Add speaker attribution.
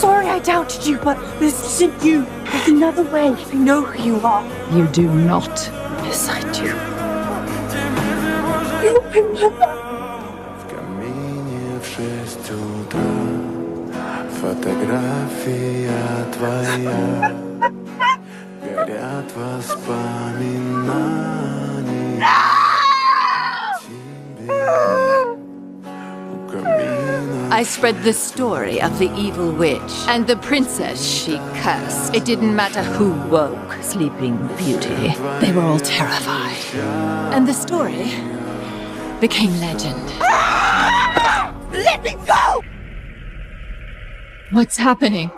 Speaker 1: sorry I doubted you, but this isn't you. There's another way. I know who you are.
Speaker 2: You do not.
Speaker 1: Yes, I do. You're my mother.
Speaker 3: В камине в 6 утра фотография твоя. Горят воспоминания тебе. У камина.
Speaker 2: I spread the story of the evil witch and the princess she cursed. It didn't matter who woke Sleeping Beauty. They were all terrified. And the story became legend.
Speaker 1: Let me go!
Speaker 2: What's happening?